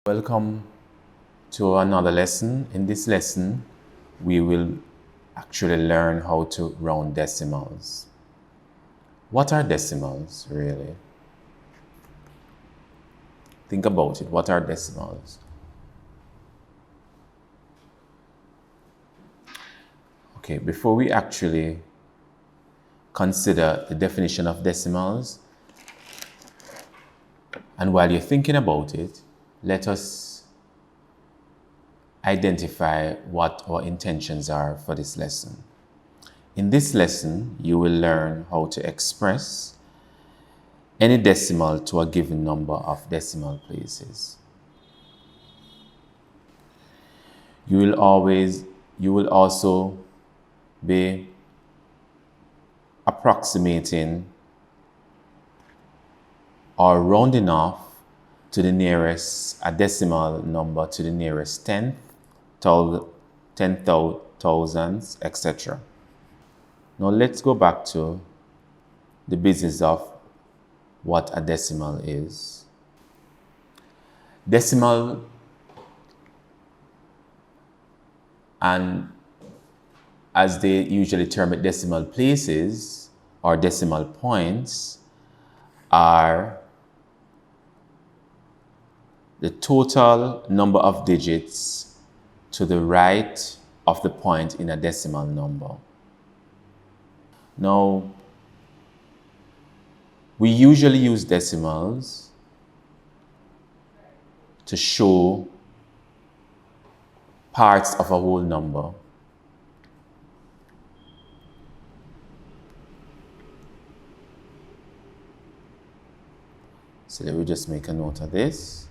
Welcome to another lesson. In this lesson, we will actually learn how to round decimals. What are decimals, really? Think about it. What are decimals? Okay, before we actually consider the definition of decimals, and while you're thinking about it, let us identify what our intentions are for this lesson. In this lesson, you will learn how to express any decimal to a given number of decimal places. You will also be approximating or rounding off to the nearest, a decimal number to the nearest tenth, thousands, etc. Now let's go back to the business of what a decimal is. Decimal, and as they usually term it, decimal places or decimal points, are the total number of digits to the right of the point in a decimal number. Now, we usually use decimals to show parts of a whole number. So let me just make a note of this,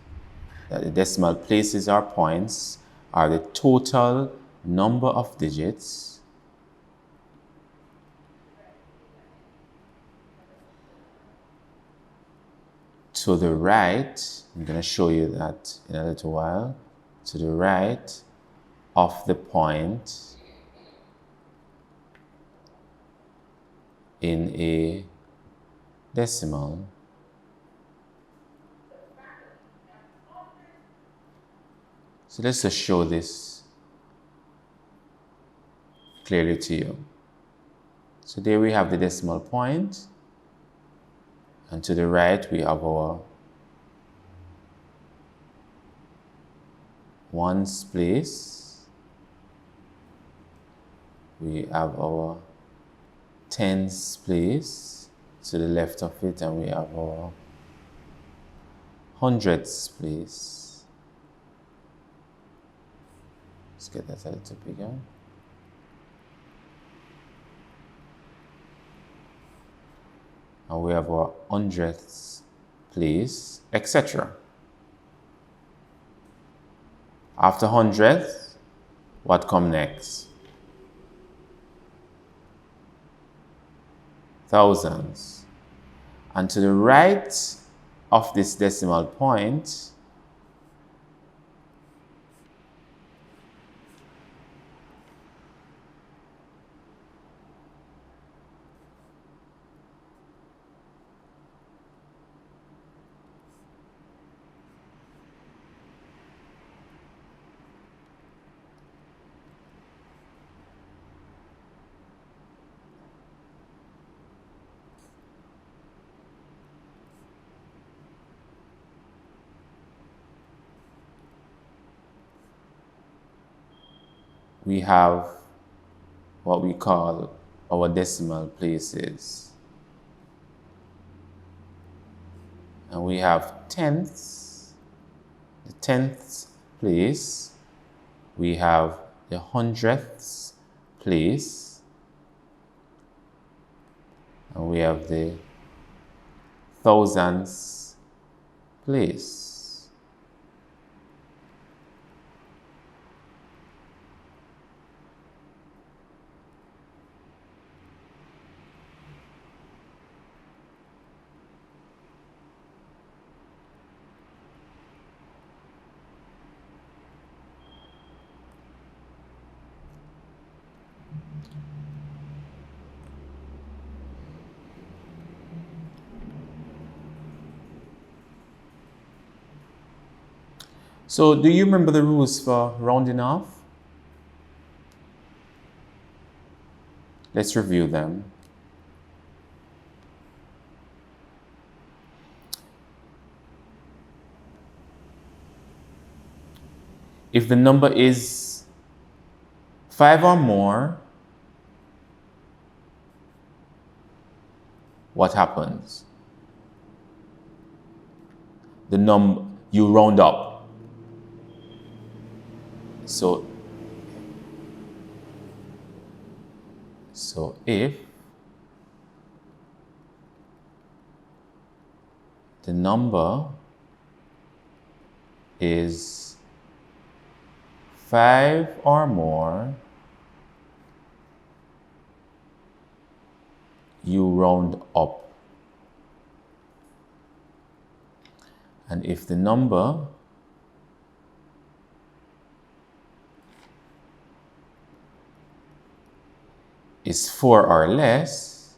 that the decimal places or points are the total number of digits to the right. I'm going to show you that in a little while. To the right of the point in a decimal. So let's just show this clearly to you. So there we have the decimal point, and to the right we have our ones place, we have our tens place to the left of it, and we have our hundreds place. Let's get that a little bigger. And we have our hundredths place, etc. After hundredth, what comes next? Thousands. And to the right of this decimal point, we have what we call our decimal places. And we have tenths, the tenths place. We have the hundredths place. And we have the thousands place. So do you remember the rules for rounding off? Let's review them. If the number is 5 or more, what happens? You round up. So if the number is 5 or more, you round up. And if the number is 4 or less,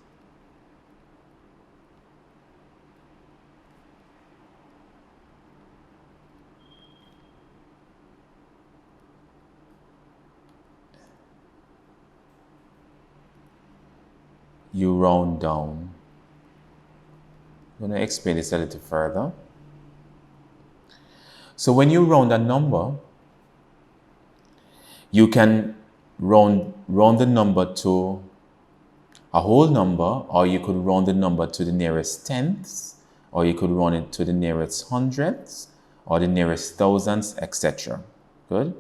you round down. I'm going to explain this a little further. So when you round a number, you can round the number to a whole number, or you could round the number to the nearest tenths, or you could round it to the nearest hundredths, or the nearest thousands, etc. Good?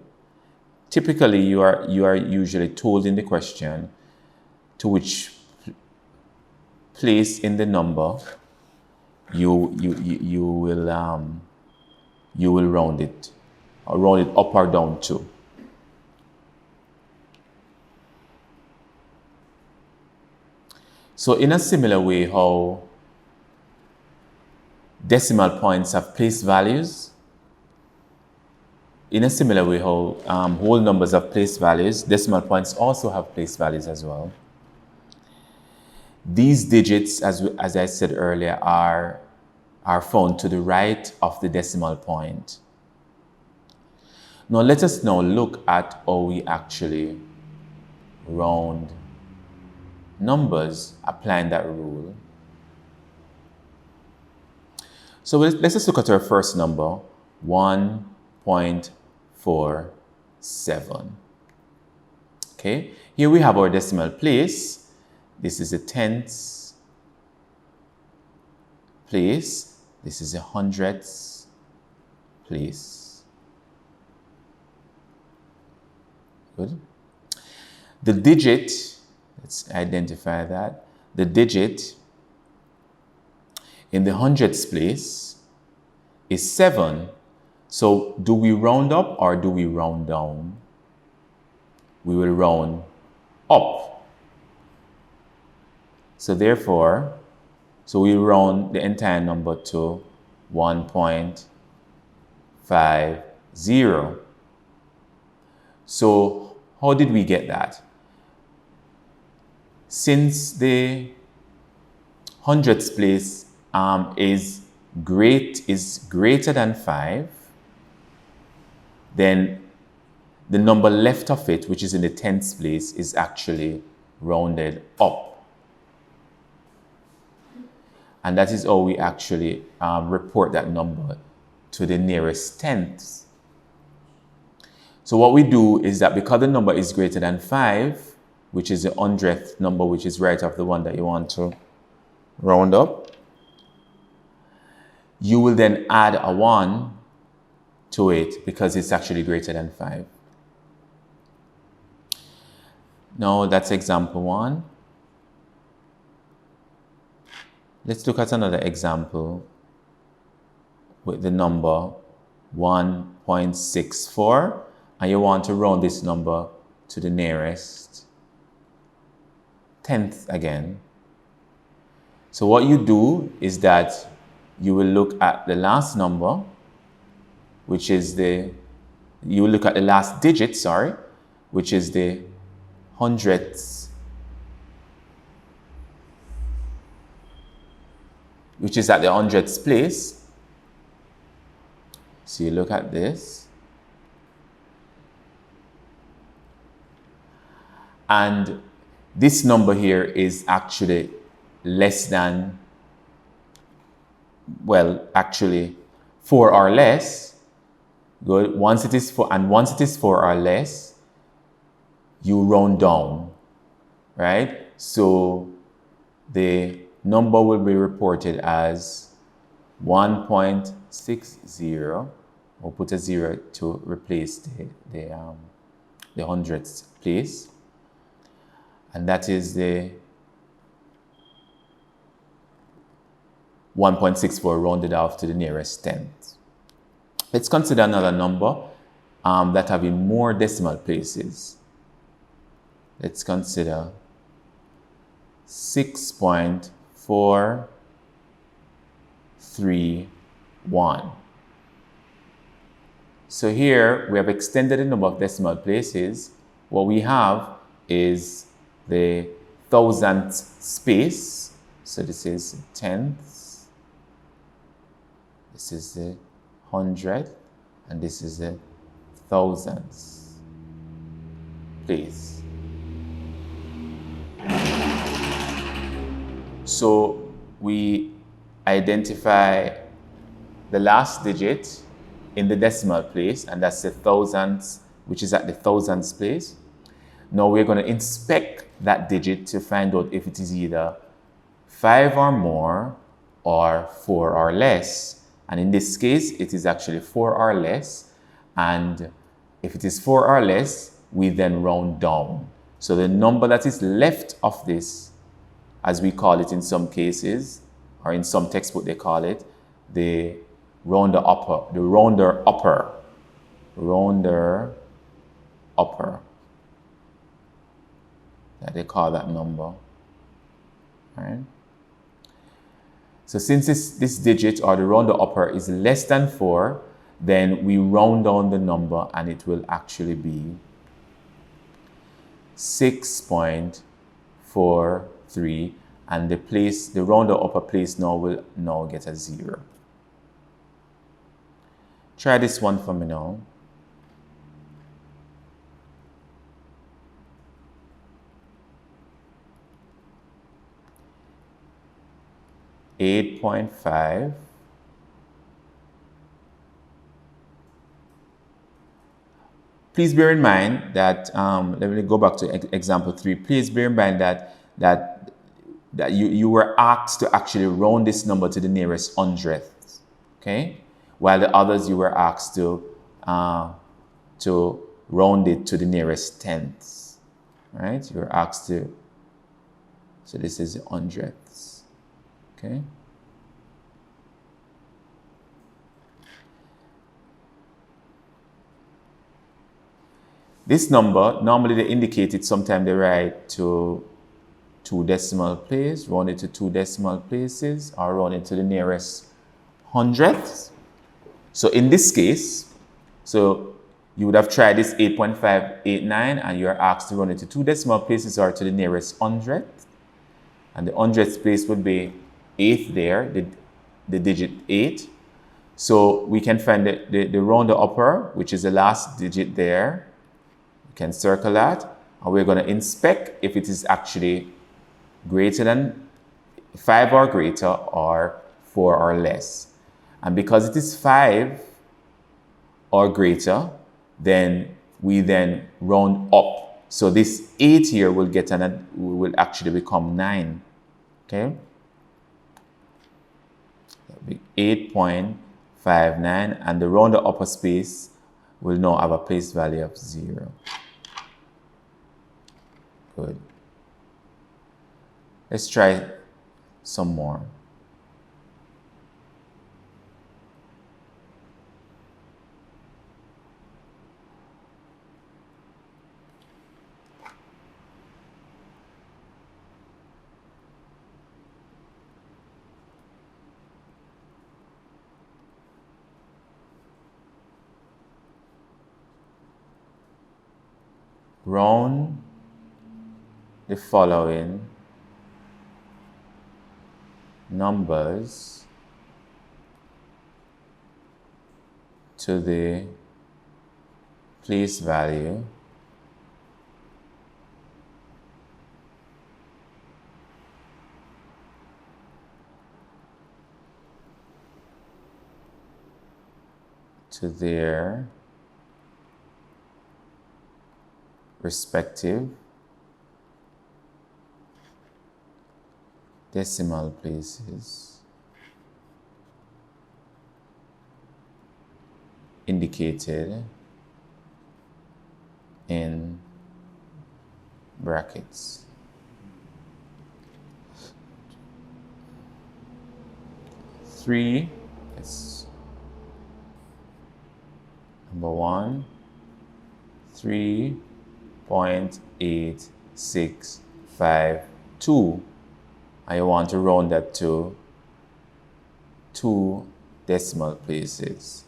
Typically, you are usually told in the question to which place in the number you will round it, or round it up or down to. So in a similar way how decimal points have place values, in a similar way how whole numbers have place values, decimal points also have place values as well. These digits, as I said earlier, are found to the right of the decimal point. Now let us now look at how we actually round numbers applying that rule. So let's just look at our first number, 1.47. Okay, here we have our decimal place. This is a tenths place. This is a hundredths place. Good. The digit, let's identify that. The digit in the hundredths place is 7. So do we round up or do we round down? We will round up. So therefore, we round the entire number to 1.50. So how did we get that? Since the hundredths place is greater than 5, then the number left of it, which is in the tenths place, is actually rounded up. And that is how we actually report that number to the nearest tenths. So what we do is that because the number is greater than 5, which is the 100th number, which is right off the one that you want to round up, you will then add a 1 to it because it's actually greater than 5. Now that's example 1. Let's look at another example with the number 1.64, and you want to round this number to the nearest tenth again. So what you do is that you will look at the last number, which is you will look at the last digit, which is the hundredths, which is at the hundredths place. So you look at this, and this number here is actually less than, well, actually 4 or less. Good. Once it is 4 or less, you round down, right? So the number will be reported as 1.60. We'll put a 0 to replace the hundredths place, and that is the 1.64 rounded off to the nearest tenth. Let's consider another number that having more decimal places. Let's consider 6.431. So here we have extended the number of decimal places. What we have is the thousandth space. So this is tenths, this is the hundredth, and this is the thousandths place. So we identify the last digit in the decimal place, and that's the thousandths, which is at the thousandths place. Now we're going to inspect that digit to find out if it is either 5 or more or 4 or less. And in this case, it is actually 4 or less. And if it is 4 or less, we then round down. So the number that is left of this, as we call it in some cases, or in some textbook they call it, the rounder upper, that they call that number, right? So since this digit or the rounder upper is less than 4, then we round down the number and it will actually be 6.43, and the rounder upper place will now get a 0. Try this one for me now. $8.5 Please bear in mind that, let me go back to example 3. Please bear in mind that you were asked to actually round this number to the nearest hundredth, okay? While the others you were asked to round it to the nearest tenths, right? You were asked to, so this is the hundredths, okay? This number, normally they indicate it, sometimes they write to 2 decimal places, round it to 2 decimal places, or round it to the nearest hundredths. So in this case, so you would have tried this 8.589 and you're asked to round it to 2 decimal places or to the nearest hundredth. And the hundredth place would be 8 there, the digit 8. So we can find the rounder upper, which is the last digit there. We can circle that, and we're going to inspect if it is actually greater than 5 or greater or 4 or less. And because it is 5 or greater, then we then round up. So this 8 here will will actually become 9. Okay? That'll be 8.59, and the rounder upper space will now have a place value of 0. Good. Let's try some more. Round the following numbers to the place value to their respective decimal places indicated in brackets. Three, it's number 1, 3.8652. I want to round that to 2 decimal places.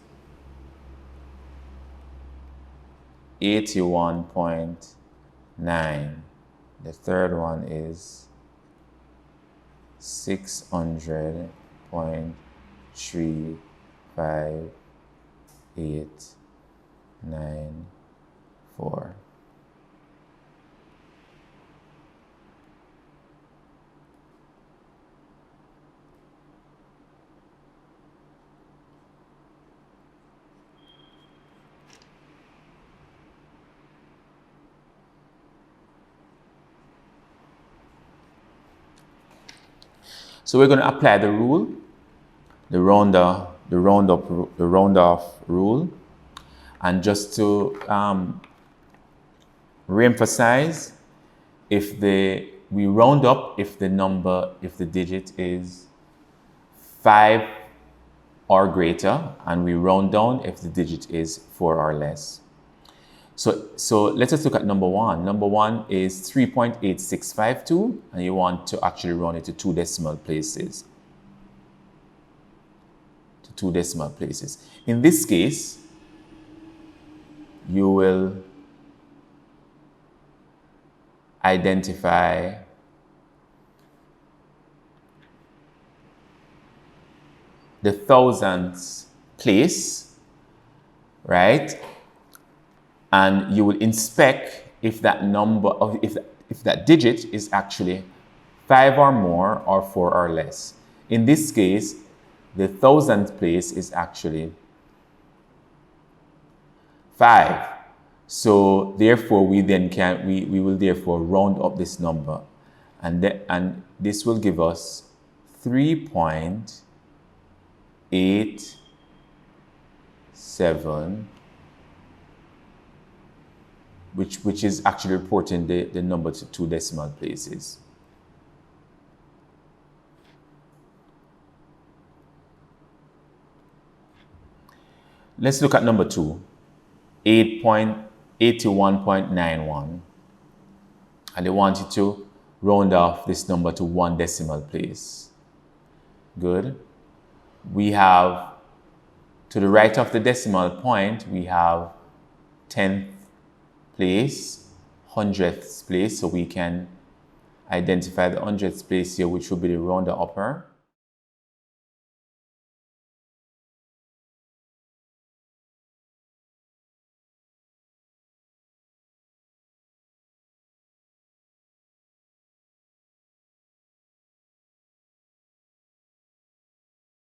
81.9. The third one is 600.35894. So we're going to apply the rule, the round off rule, and just to re-emphasize, we round up if the digit is 5 or greater, and we round down if the digit is 4 or less. So let us look at number 1. Number 1 is 3.8652, and you want to actually round it to 2 decimal places. To 2 decimal places. In this case, you will identify the thousandths place, right? And you will inspect if that number, if that digit is actually 5 or more or 4 or less. In this case, the thousandth place is actually 5. So therefore, we will therefore round up this number, and this will give us 3.87, which is actually reporting the number to 2 decimal places. Let's look at number 2, 8.81.91. And I want you to round off this number to 1 decimal place. Good. We have, to the right of the decimal point, we have 10th place, 100th place, so we can identify the 100th place here, which will be the rounder upper.